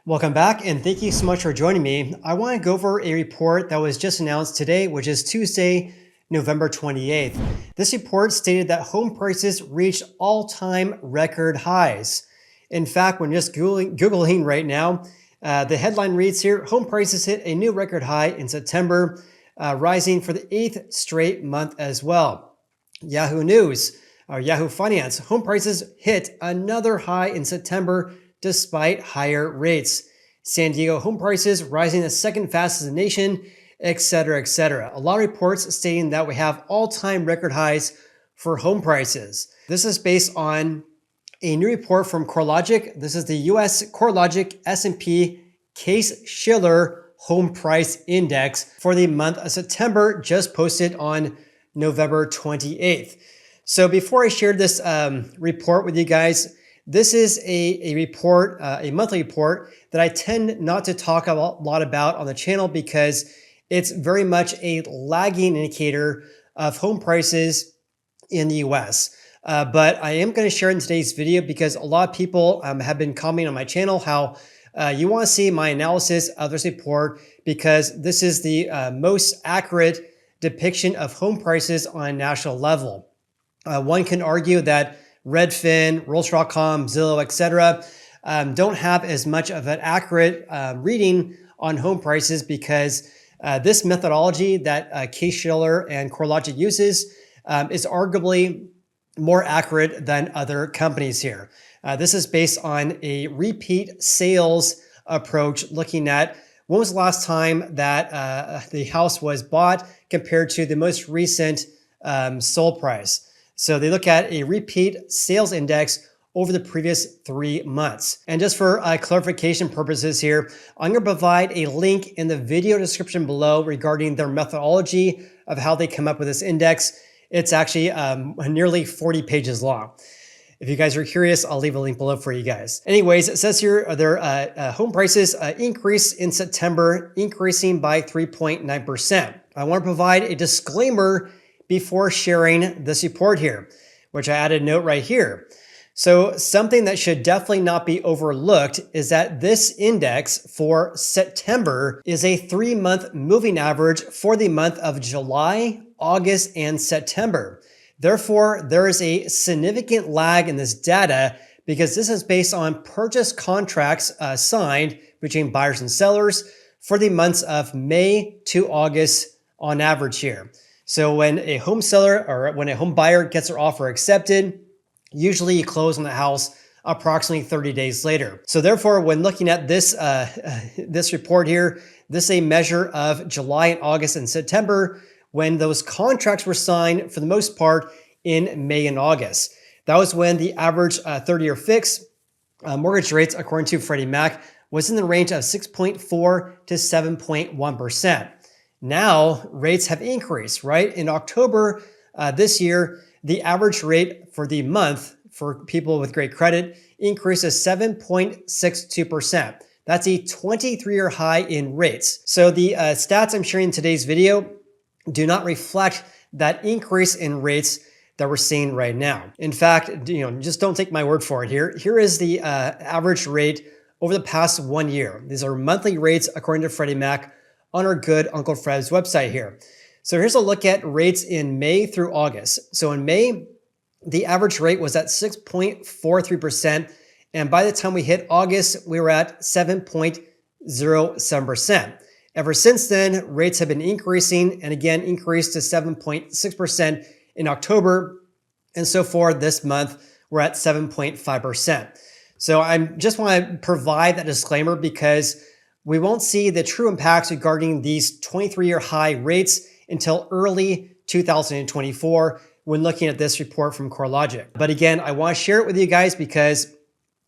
Welcome back, and thank you so much for joining me. I want to go over a report that was just announced today, which is Tuesday, November 28th. This report stated that home prices reached all-time record highs. In fact, when just Googling right now, the headline reads here, home prices hit a new record high in September, rising for the 8th straight month as well. Yahoo News, or Yahoo Finance, home prices hit another high in September despite higher rates. San Diego home prices rising the second fastest in the nation, etc., etc. A lot of reports stating that we have all-time record highs for home prices. This is based on a new report from CoreLogic. This is the US CoreLogic S&P Case-Shiller Home Price Index for the month of September, just posted on November 28th. So before I share this report with you guys, this is a report, a monthly report that I tend not to talk a lot about on the channel because it's very much a lagging indicator of home prices in the US. But I am going to share in today's video because a lot of people have been commenting on my channel how you want to see my analysis of this report because this is the most accurate depiction of home prices on a national level. One can argue that Redfin, Realtor.com, Zillow, etc. Don't have as much of an accurate reading on home prices because this methodology that Case-Shiller and CoreLogic uses is arguably more accurate than other companies here. This is based on a repeat sales approach, looking at when was the last time that the house was bought compared to the most recent sold price. So they look at a repeat sales index over the previous 3 months. And just for clarification purposes here, I'm going to provide a link in the video description below regarding their methodology of how they come up with this index. It's actually nearly 40 pages long. If you guys are curious, I'll leave a link below for you guys. Anyways, it says here their home prices increased in September, increasing by 3.9%. I want to provide a disclaimer before sharing this report here, which I added a note right here. So something that should definitely not be overlooked is that this index for September is a 3-month moving average for the month of July, August, and September. Therefore, there is a significant lag in this data because this is based on purchase contracts signed between buyers and sellers for the months of May to August on average here. So when a home seller or when a home buyer gets their offer accepted, usually you close on the house approximately 30 days later. So therefore, when looking at this, this report here, this is a measure of July and August and September when those contracts were signed for the most part in May and August. That was when the average 30-year fixed mortgage rates, according to Freddie Mac, was in the range of 6.4 to 7.1%. Now rates have increased, right? In October this year, the average rate for the month for people with great credit increased to 7.62%. That's a 23-year high in rates. So the stats I'm sharing in today's video do not reflect that increase in rates that we're seeing right now. In fact, just don't take my word for it here. Here is the average rate over the past 1 year. These are monthly rates according to Freddie Mac on our good Uncle Fred's website here. So here's a look at rates in May through August. So in May, the average rate was at 6.43%. And by the time we hit August, we were at 7.07%. Ever since then, rates have been increasing and again increased to 7.6% in October. And so far this month, we're at 7.5%. So I just want to provide that disclaimer because we won't see the true impacts regarding these 23-year high rates until early 2024 when looking at this report from CoreLogic. But again, I want to share it with you guys because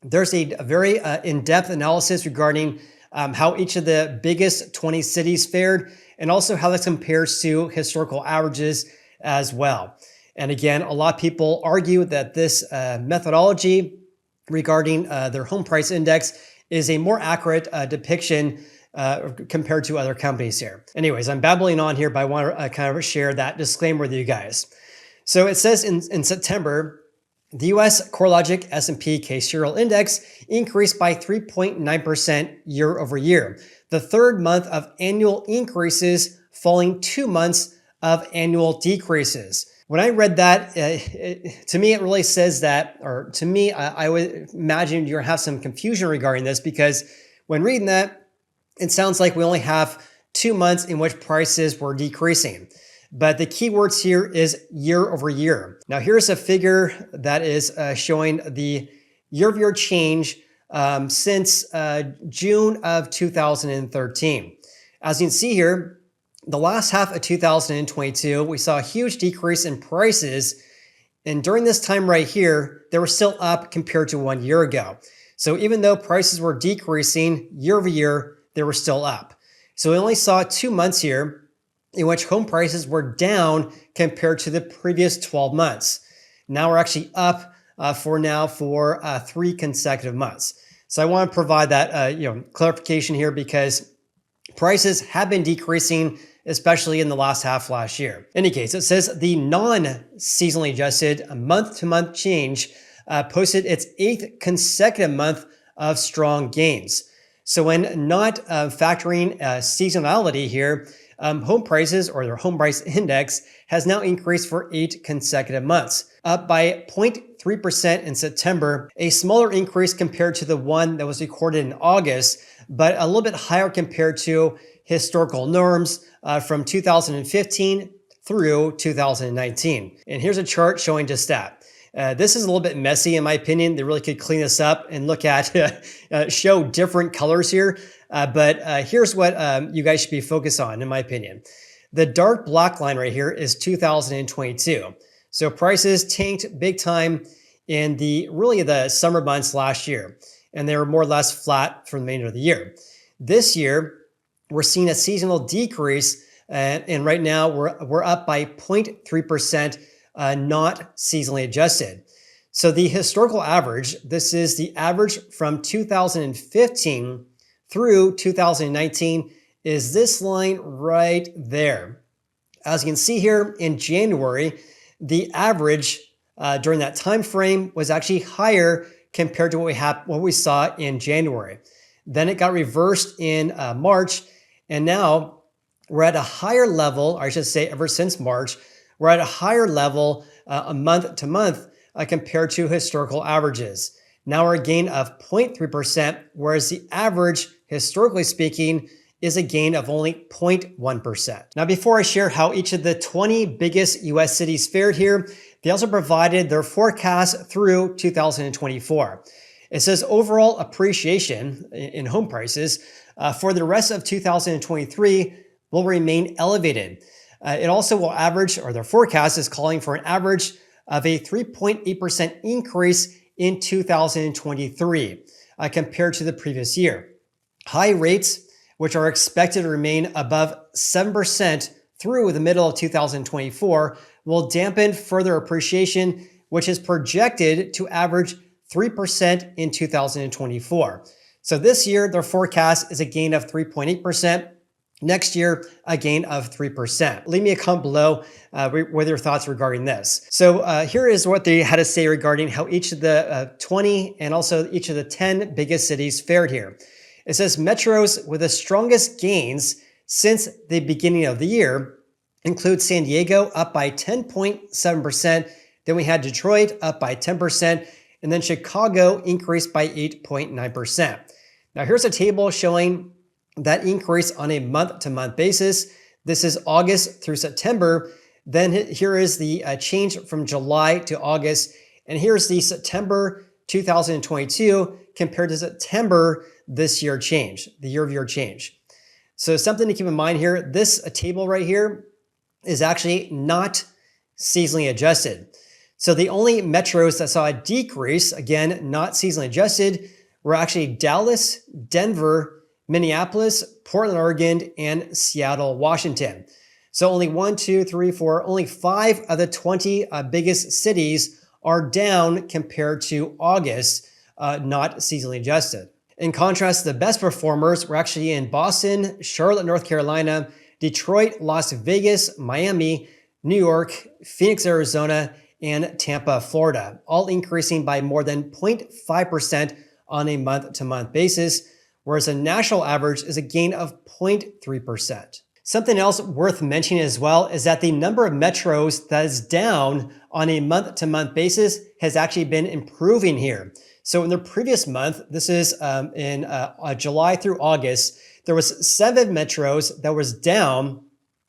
there's a very in-depth analysis regarding how each of the biggest 20 cities fared and also how this compares to historical averages as well. And again, a lot of people argue that this methodology regarding their home price index is a more accurate depiction compared to other companies here. Anyways, I'm babbling on here, but I want to kind of share that disclaimer with you guys. So it says in September, The US CoreLogic S&P Case-Shiller index increased by 3.9% year over year, the third month of annual increases following 2 months of annual decreases. When I read that, to me, it really says that, or to me, I would imagine you're gonna have some confusion regarding this, because when reading that, it sounds like we only have 2 months in which prices were decreasing. But the key words here is year over year. Now here's a figure that is showing the year-over-year change since June of 2013. As you can see here, the last half of 2022, we saw a huge decrease in prices. And during this time right here, they were still up compared to 1 year ago. So even though prices were decreasing year over year, they were still up. So we only saw 2 months here in which home prices were down compared to the previous 12 months. Now we're actually up for 3 consecutive months. So I want to provide that clarification here, because prices have been decreasing, especially in the last half last year. In any case, it says the non-seasonally adjusted month-to-month change posted its 8th consecutive month of strong gains. So when not factoring seasonality here, home prices, or their home price index, has now increased for 8 consecutive months, up by 0.3% in September, a smaller increase compared to the one that was recorded in August, but a little bit higher compared to historical norms from 2015 through 2019. And here's a chart showing just that. This is a little bit messy in my opinion. They really could clean this up and look at, show different colors here. But here's what you guys should be focused on, in my opinion. The dark black line right here is 2022. So prices tanked big time in the summer months last year, and they were more or less flat for the remainder of the year. This year, we're seeing a seasonal decrease, and right now we're up by 0.3%, not seasonally adjusted. So the historical average, this is the average from 2015 through 2019, is this line right there. As you can see here, in January, the average during that time frame was actually higher compared to what we saw in January. Then it got reversed in March, and now we're at a higher level, or I should say ever since March, we're at a higher level month to month compared to historical averages. Now we're a gain of 0.3%, whereas the average, historically speaking, is a gain of only 0.1%. Now, before I share how each of the 20 biggest US cities fared here, they also provided their forecast through 2024. It says overall appreciation in home prices for the rest of 2023 will remain elevated. It also will average, or their forecast is calling for an average of a 3.8% increase in 2023 compared to the previous year. High rates, which are expected to remain above 7% through the middle of 2024, will dampen further appreciation, which is projected to average 3% in 2024. So this year, their forecast is a gain of 3.8%. Next year, a gain of 3%. Leave me a comment below with your thoughts regarding this. So here is what they had to say regarding how each of the 20 and also each of the 10 biggest cities fared here. It says metros with the strongest gains since the beginning of the year include San Diego, up by 10.7%. Then we had Detroit, up by 10%. And then Chicago increased by 8.9%. Now here's a table showing that increase on a month-to-month basis. This is August through September. Then here is the change from July to August. And here's the September 2022 compared to September this year change, the year-over-year change. So something to keep in mind here, this table right here is actually not seasonally adjusted. So the only metros that saw a decrease, again, not seasonally adjusted, were actually Dallas, Denver, Minneapolis, Portland, Oregon, and Seattle, Washington. So only 5 of the 20 biggest cities are down compared to August, not seasonally adjusted. In contrast, the best performers were actually in Boston, Charlotte, North Carolina, Detroit, Las Vegas, Miami, New York, Phoenix, Arizona, and Tampa, Florida, all increasing by more than 0.5% on a month-to-month basis, whereas a national average is a gain of 0.3%. Something else worth mentioning as well is that the number of metros that is down on a month-to-month basis has actually been improving here. So in the previous month, this is in July through August, there was 7 metros that was down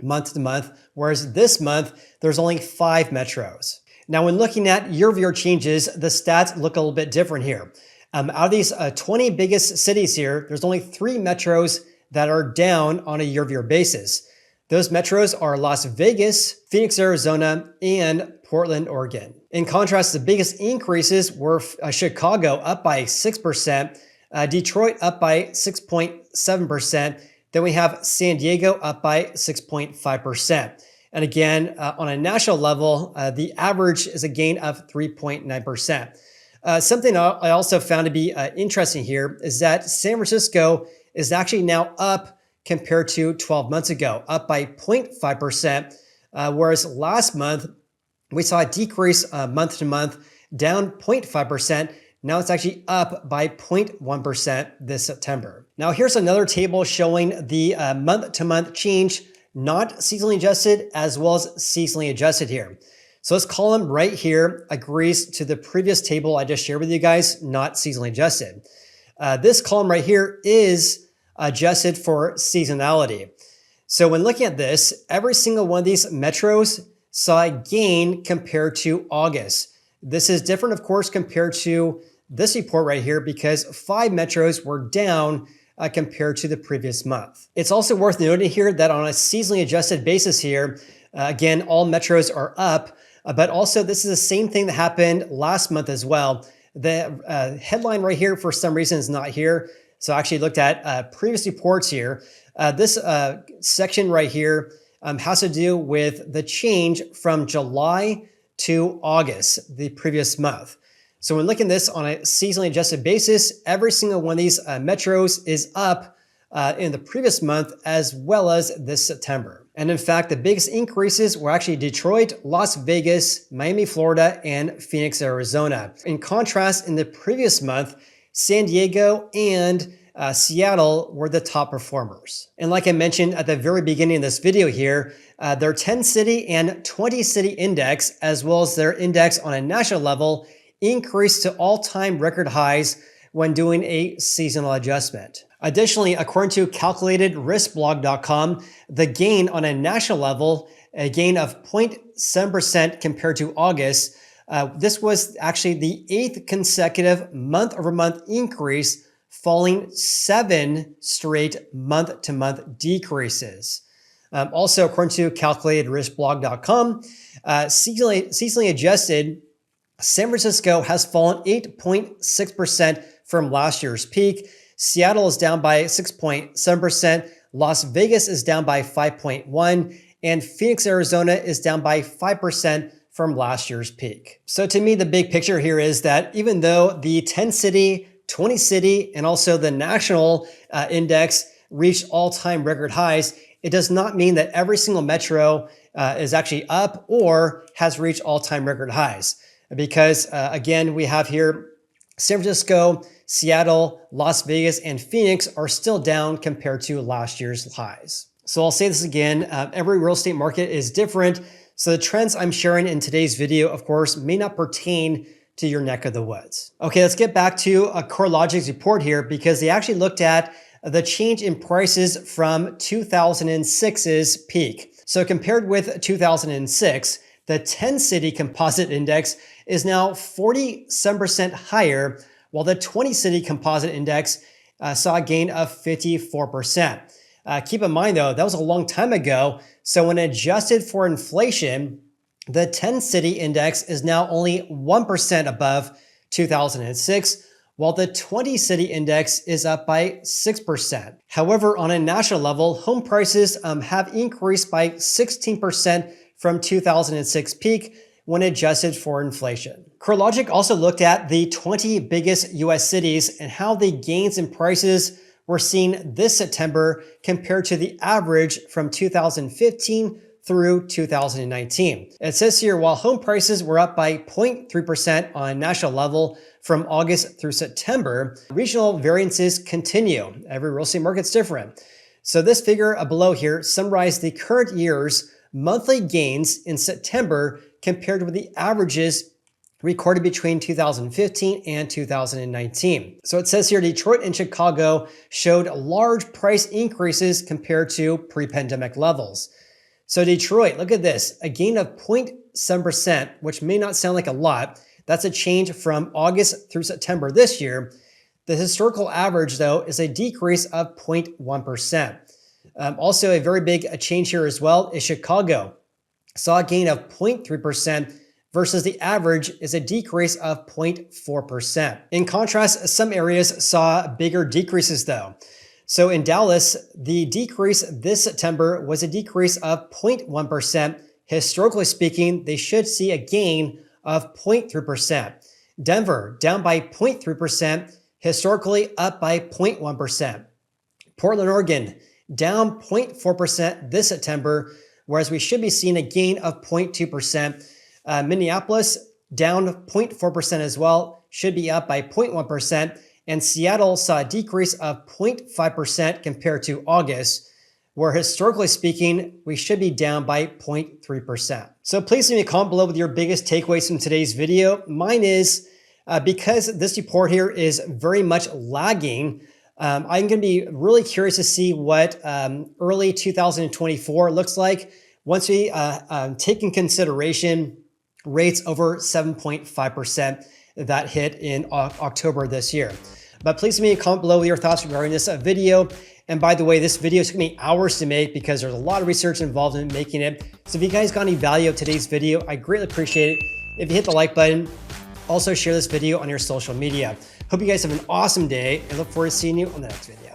month to month, whereas this month, there's only 5 metros. Now, when looking at year-over-year changes, the stats look a little bit different here. Out of these 20 biggest cities here, there's only 3 metros that are down on a year-over-year basis. Those metros are Las Vegas, Phoenix, Arizona, and Portland, Oregon. In contrast, the biggest increases were Chicago up by 6%, Detroit up by 6.7%. Then we have San Diego up by 6.5%. And again, on a national level, the average is a gain of 3.9%. Something I also found to be interesting here is that San Francisco is actually now up compared to 12 months ago, up by 0.5%, whereas last month we saw a decrease month to month, down 0.5%. Now it's actually up by 0.1% this September. Now here's another table showing the month-to-month change, not seasonally adjusted as well as seasonally adjusted here. So this column right here agrees to the previous table I just shared with you guys, not seasonally adjusted. This column right here is adjusted for seasonality. So when looking at this, every single one of these metros saw a gain compared to August. This is different, of course, compared to this report right here because 5 metros were down compared to the previous month. It's also worth noting here that on a seasonally adjusted basis here, again, all metros are up, but also this is the same thing that happened last month as well. The headline right here, for some reason, is not here. So I actually looked at previous reports here. This section right here has to do with the change from July to August, the previous month. So when looking at this on a seasonally adjusted basis, every single one of these metros is up in the previous month as well as this September. And in fact, the biggest increases were actually Detroit, Las Vegas, Miami, Florida, and Phoenix, Arizona. In contrast, in the previous month, San Diego and Seattle were the top performers. And like I mentioned at the very beginning of this video here, their 10 city and 20 city index, as well as their index on a national level, increased to all-time record highs when doing a seasonal adjustment. Additionally, according to calculatedriskblog.com, the gain on a national level, a gain of 0.7% compared to August, this was actually the 8th consecutive month-over-month increase, following 7 straight month-to-month decreases. Also, according to calculatedriskblog.com, seasonally adjusted, San Francisco has fallen 8.6% from last year's peak. Seattle is down by 6.7%. Las Vegas is down by 5.1%. And Phoenix, Arizona is down by 5% from last year's peak. So to me, the big picture here is that even though the 10 city, 20 city, and also the national index reached all-time record highs, it does not mean that every single metro is actually up or has reached all-time record highs. Because again, we have here San Francisco, Seattle, Las Vegas, and Phoenix are still down compared to last year's highs. So I'll say this again, every real estate market is different. So the trends I'm sharing in today's video, of course, may not pertain to your neck of the woods. Okay, let's get back to CoreLogic's report here because they actually looked at the change in prices from 2006's peak. So compared with 2006, the 10-city composite index is now 47% higher, while the 20-city composite index saw a gain of 54%. Keep in mind, though, that was a long time ago. So when adjusted for inflation, the 10-city index is now only 1% above 2006, while the 20-city index is up by 6%. However, on a national level, home prices have increased by 16% from 2006 peak when adjusted for inflation. CoreLogic also looked at the 20 biggest US cities and how the gains in prices were seen this September compared to the average from 2015 through 2019. It says here, while home prices were up by 0.3% on a national level from August through September, regional variances continue. Every real estate market's different. So this figure below here summarized the current year's monthly gains in September compared with the averages recorded between 2015 and 2019. So it says here Detroit and Chicago showed large price increases compared to pre-pandemic levels. So Detroit, look at this, a gain of 0.7%, which may not sound like a lot. That's a change from August through September this year. The historical average, though, is a decrease of 0.1%. Also, a very big change here as well is Chicago saw a gain of 0.3% versus the average is a decrease of 0.4%. In contrast, some areas saw bigger decreases though. So in Dallas, the decrease this September was a decrease of 0.1%. Historically speaking, they should see a gain of 0.3%. Denver, down by 0.3%, historically up by 0.1%. Portland, Oregon, down 0.4% this September, whereas we should be seeing a gain of 0.2%. Minneapolis, down 0.4% as well, should be up by 0.1%. And Seattle saw a decrease of 0.5% compared to August, where historically speaking, we should be down by 0.3%. So please leave me a comment below with your biggest takeaways from today's video. Mine is, because this report here is very much lagging, I'm going to be really curious to see what early 2024 looks like once we take in consideration rates over 7.5% that hit in October this year. But please leave me a comment below with your thoughts regarding this video. And by the way, this video took me hours to make because there's a lot of research involved in making it. So if you guys got any value of today's video, I greatly appreciate it if you hit the like button. Also share this video on your social media. Hope you guys have an awesome day and look forward to seeing you on the next video.